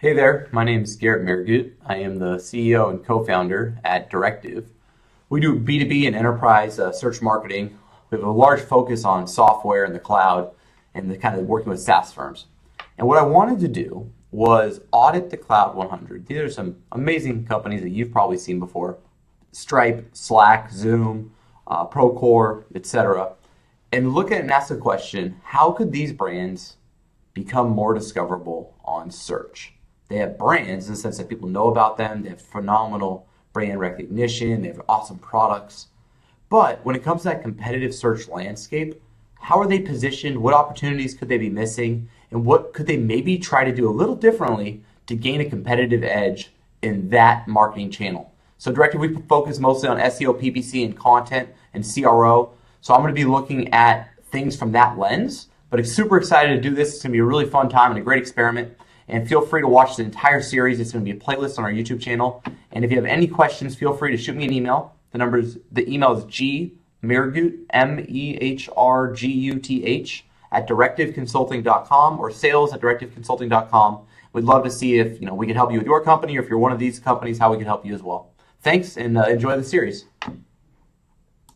Hey there, my name is Garrett Margut. I am the CEO and co-founder at Directive. We do B2B and enterprise search marketing. We have a large focus on software and the cloud and the kind of working with SaaS firms. And what I wanted to do was audit the Cloud 100. These are some amazing companies that you've probably seen before. Stripe, Slack, Zoom, Procore, etc. And look at it and ask the question, how could these brands become more discoverable on search? They have brands in the sense that people know about them. They have phenomenal brand recognition. They have awesome products. But when it comes to that competitive search landscape, how are they positioned? What opportunities could they be missing? And what could they maybe try to do a little differently to gain a competitive edge in that marketing channel? So Directive, we focus mostly on SEO, PPC, and content and CRO. So I'm going to be looking at things from that lens. But I'm super excited to do this. It's going to be a really fun time and a great experiment. And feel free to watch the entire series. It's going to be a playlist on our YouTube channel. And if you have any questions, feel free to shoot me an email. The email is gmergut, MEHRGUTH, at directiveconsulting.com or sales@directiveconsulting.com. We'd love to see if we can help you with your company, or if you're one of these companies, how we can help you as well. Thanks, and enjoy the series.